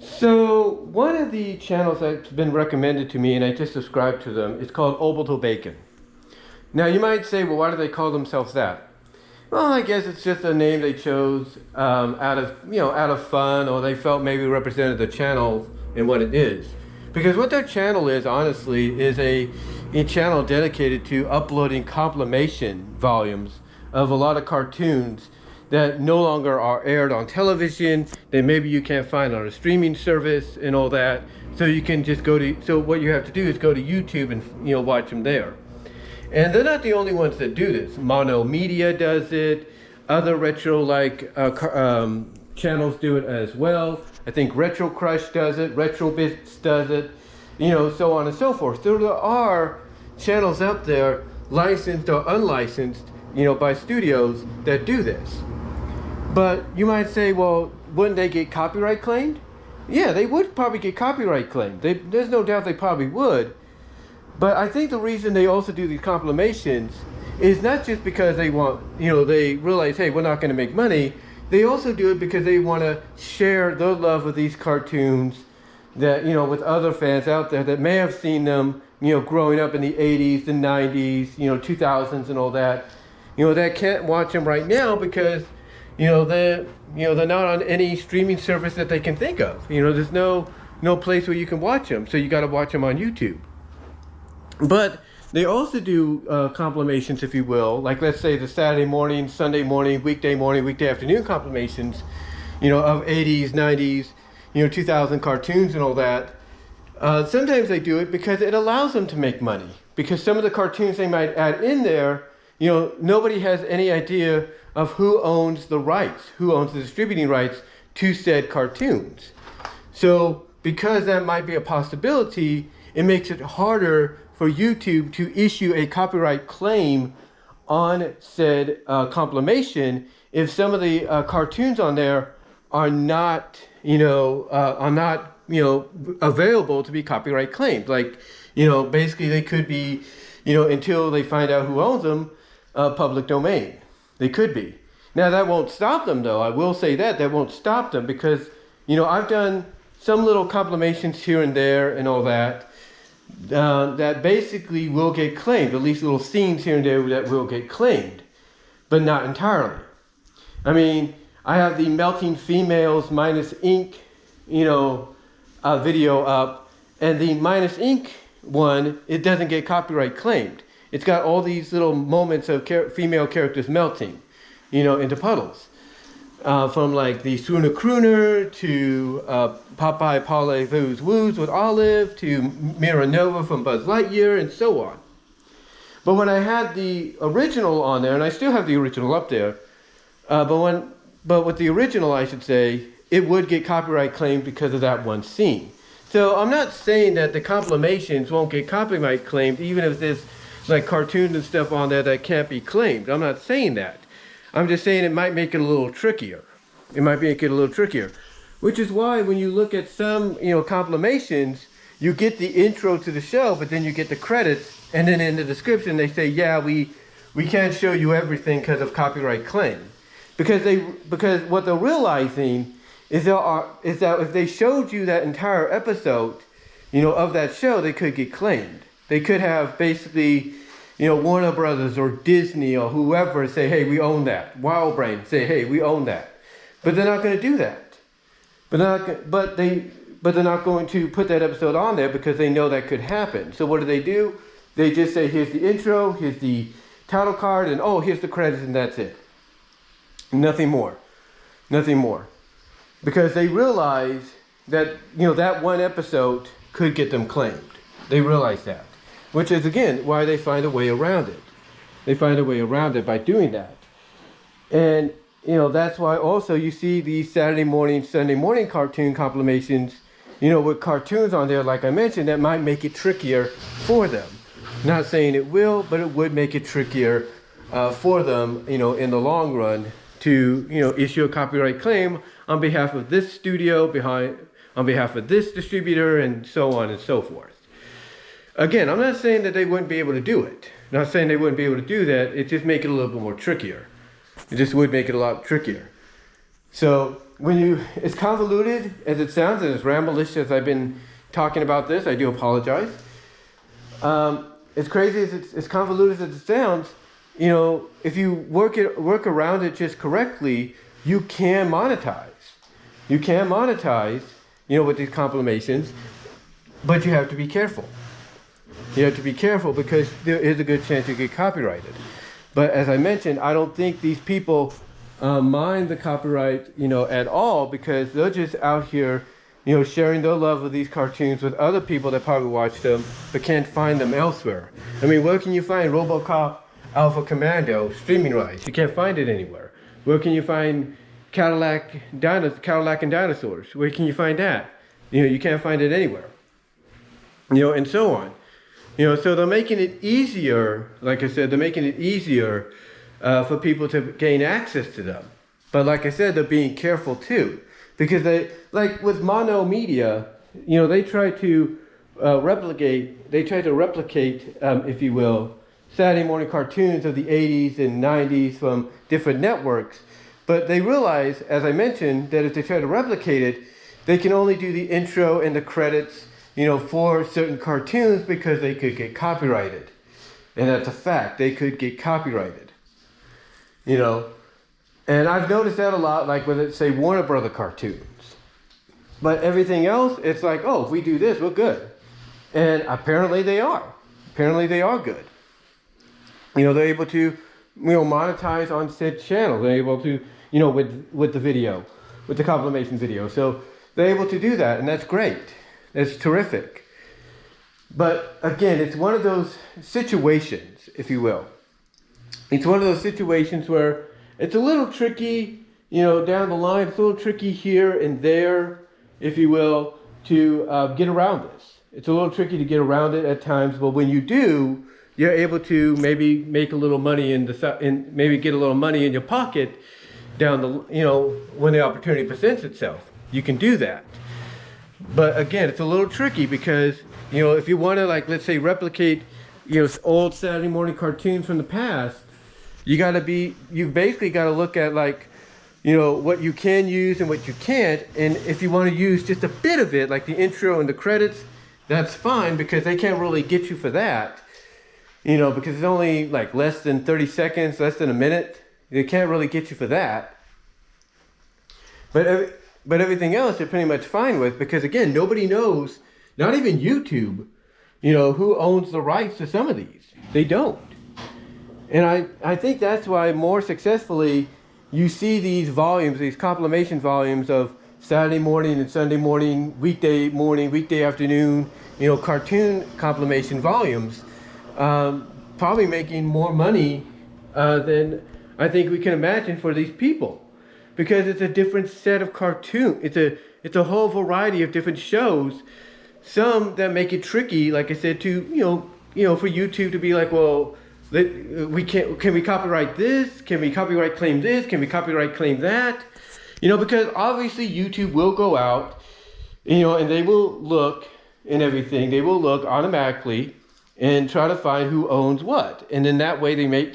So one of the channels that's been recommended to me, and I just subscribe to them, is called Orbital Bacon. Now you might say, well, why do they call themselves that? Well, I guess it's just a name they chose out of fun, or they felt maybe represented the channel and what it is. Because what their channel is, honestly, is a channel dedicated to uploading compilation volumes of a lot of cartoons that no longer are aired on television, that maybe you can't find on a streaming service and all that. So you can just so what you have to do is go to YouTube and watch them there. And they're not the only ones that do this. Mono Media does it. Other retro channels do it as well. I think Retro Crush does it. Retro Bits does it. So on and so forth. So there are channels out there, licensed or unlicensed, by studios that do this. But you might say, well, wouldn't they get copyright claimed? Yeah, they would probably get copyright claimed. There's no doubt they probably would. But I think the reason they also do these compilations is not just because they want, they realize, hey, we're not going to make money. They also do it because they want to share their love of these cartoons that, with other fans out there that may have seen them, growing up in the 80s, the 90s, 2000s and all that, that can't watch them right now because, they're not on any streaming service that they can think of. There's no place where you can watch them. So you got to watch them on YouTube. But they also do compilations, if you will, like let's say the Saturday morning, Sunday morning, weekday afternoon compilations, of 80s, 90s, 2000 cartoons and all that. Sometimes they do it because it allows them to make money. Because some of the cartoons they might add in there, nobody has any idea of who owns the rights, who owns the distributing rights to said cartoons. So because that might be a possibility, it makes it harder for YouTube to issue a copyright claim on said compilation if some of the cartoons on there are not, available to be copyright claimed. Like, basically they could be, until they find out who owns them, public domain. They could be. Now that won't stop them though. I will say that won't stop them because, I've done some little compilations here and there and all that. That basically will get claimed, at least little scenes here and there that will get claimed, but not entirely. I mean, I have the Melting Females minus ink, video up, and the minus ink one, it doesn't get copyright claimed. It's got all these little moments of female characters melting, into puddles. From like the Swooner Crooner to Popeye Parlez-Vous Woos with Olive to Mira Nova from Buzz Lightyear and so on. But when I had the original on there, and I still have the original up there, but with the original I should say, it would get copyright claimed because of that one scene. So I'm not saying that the compilations won't get copyright claimed even if there's like cartoons and stuff on there that can't be claimed. I'm not saying that. I'm just saying it might make it a little trickier. It might make it a little trickier. Which is why when you look at some, compilations, you get the intro to the show, but then you get the credits, and then in the description they say, yeah, we can't show you everything because of copyright claim. Because what they're realizing is that if they showed you that entire episode, of that show, they could get claimed. They could have basically, Warner Brothers or Disney or whoever say, hey, we own that. Wild Brain say, hey, we own that. But they're not going to do that. But they're not going to put that episode on there because they know that could happen. So what do? They just say, here's the intro, here's the title card, and oh, here's the credits, and that's it. Nothing more. Nothing more. Because they realize that, that one episode could get them claimed. They realize that. Which is, again, why they find a way around it. They find a way around it by doing that. And, that's why also you see these Saturday morning, Sunday morning cartoon compilations, with cartoons on there, like I mentioned, that might make it trickier for them. Not saying it will, but it would make it trickier for them, in the long run to, issue a copyright claim on behalf of this studio, on behalf of this distributor, and so on and so forth. Again, I'm not saying that they wouldn't be able to do it. I'm not saying they wouldn't be able to do that. It just make it a little bit more trickier. It just would make it a lot trickier. So it's convoluted as it sounds, and as rambleish as I've been talking about this, I do apologize. As crazy as it's convoluted as it sounds, you know, if you work around it just correctly, you can monetize. You can monetize, you know, with these compilations, but you have to be careful. You have to be careful because there is a good chance you get copyrighted. But as I mentioned, I don't think these people mind the copyright, you know, at all, because they're just out here, you know, sharing their love of these cartoons with other people that probably watch them but can't find them elsewhere. I mean, where can you find RoboCop Alpha Commando streaming rights? You can't find it anywhere. Where can you find Cadillac and Dinosaurs? Where can you find that? You know, you can't find it anywhere. You know, and so on. You know, so they're making it easier, like I said, they're making it easier for people to gain access to them. But like I said, they're being careful too. Because they, like with mono media, you know, they try to replicate, if you will, Saturday morning cartoons of the 80s and 90s from different networks. But they realize, as I mentioned, that if they try to replicate it, they can only do the intro and the credits, you know, for certain cartoons because they could get copyrighted. And that's a fact, they could get copyrighted. You know, and I've noticed that a lot, like with, it, say, Warner Brother cartoons. But everything else, it's like, oh, if we do this, we're good. And apparently they are. Apparently they are good. You know, they're able to, you know, monetize on said channel. They're able to, you know, with the video, with the compilation video. So they're able to do that, and that's great. That's terrific. But again, it's one of those situations, if you will. It's one of those situations where it's a little tricky, you know, down the line. It's a little tricky here and there, if you will, to get around this. It's a little tricky to get around it at times, but when you do, you're able to maybe make a little money maybe get a little money in your pocket down the, you know, when the opportunity presents itself. You can do that. But again, it's a little tricky because, you know, if you want to, like, let's say, replicate, you know, old Saturday morning cartoons from the past, you basically got to look at, like, you know, what you can use and what you can't. And if you want to use just a bit of it, like the intro and the credits, that's fine, because they can't really get you for that, you know, because it's only like less than 30 seconds, less than a minute. They can't really get you for that. But everything else they're pretty much fine with, because again, nobody knows, not even YouTube, you know, who owns the rights to some of these. They don't. And I think that's why more successfully you see these volumes, these compilation volumes of Saturday morning and Sunday morning, weekday afternoon, you know, cartoon compilation volumes, probably making more money than I think we can imagine for these people. Because it's a different set of cartoon. It's a whole variety of different shows. Some that make it tricky, like I said, to you know, for YouTube to be like, well, can we copyright this? Can we copyright claim this? Can we copyright claim that? You know, because obviously YouTube will go out, you know, and they will look and everything. They will look automatically and try to find who owns what. And in that way, they may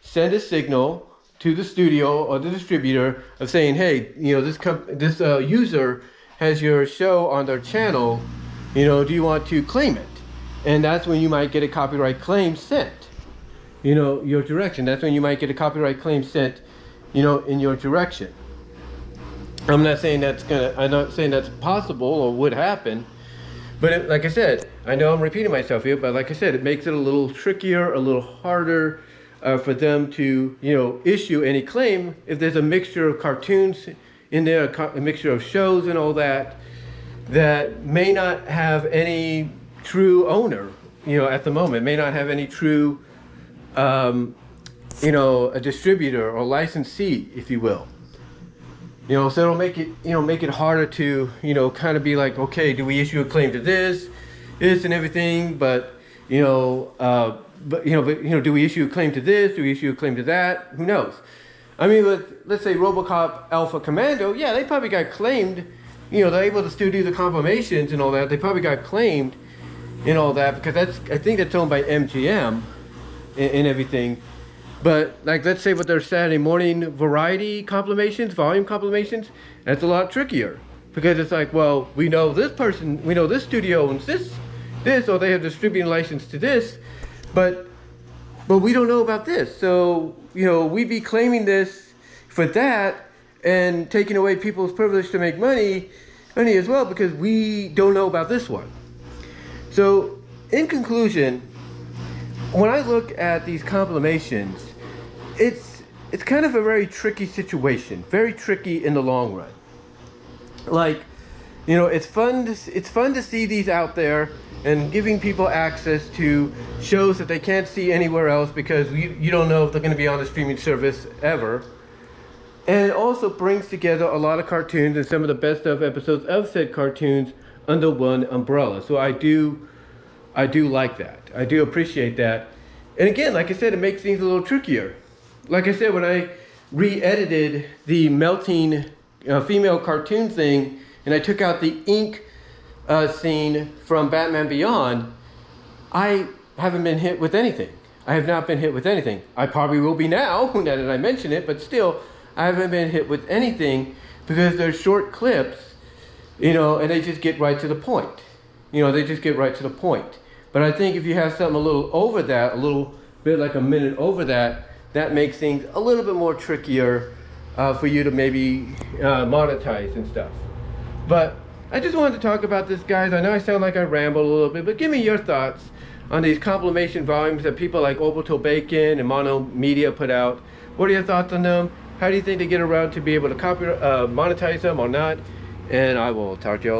send a signal to the studio or the distributor of saying, hey, you know, this user has your show on their channel, you know, do you want to claim it? And that's when you might get a copyright claim sent, you know, your direction. That's when you might get a copyright claim sent, you know, in your direction. I'm not saying that's possible or would happen, but like I said, I know I'm repeating myself here, but like I said, it makes it a little trickier, a little harder for them to, you know, issue any claim if there's a mixture of cartoons in there, a mixture of shows and all that, that may not have any true owner, you know, at the moment, may not have any true, you know, a distributor or licensee, if you will. You know, so it'll make it harder to, you know, kind of be like, okay, do we issue a claim to this and everything, but, you know, do we issue a claim to this? Do we issue a claim to that? Who knows? I mean, let's say RoboCop Alpha Commando, yeah, they probably got claimed. You know, they're able to still do the compilations and all that. They probably got claimed and all that, because I think that's owned by MGM and everything. But like, let's say with their Saturday morning variety compilations, volume compilations, that's a lot trickier, because it's like, well, we know this person, we know this studio owns this, or they have distributing license to this, but we don't know about this. So, you know, we be claiming this for that and taking away people's privilege to make money as well, because we don't know about this one. So, in conclusion, when I look at these compilations, it's kind of a very tricky situation, very tricky in the long run. Like, you know, it's fun to see these out there and giving people access to shows that they can't see anywhere else, because you don't know if they're going to be on the streaming service ever. And it also brings together a lot of cartoons and some of the best of episodes of said cartoons under one umbrella. So I do like that. I do appreciate that. And again, like I said, it makes things a little trickier. Like I said, when I re-edited the melting female cartoon thing, and I took out the ink scene from Batman Beyond, I haven't been hit with anything. I have not been hit with anything. I probably will be now that I mention it, but still, I haven't been hit with anything, because they're short clips, you know, and they just get right to the point. You know, they just get right to the point. But I think if you have something a little over that, a little bit like a minute over that, that makes things a little bit more trickier for you to maybe monetize and stuff. But I just wanted to talk about this, guys. I know I sound like I ramble a little bit, but give me your thoughts on these compilation volumes that people like Orbital Bacon and Mono Media put out. What are your thoughts on them? How do you think they get around to be able to monetize them or not? And I will talk to y'all later.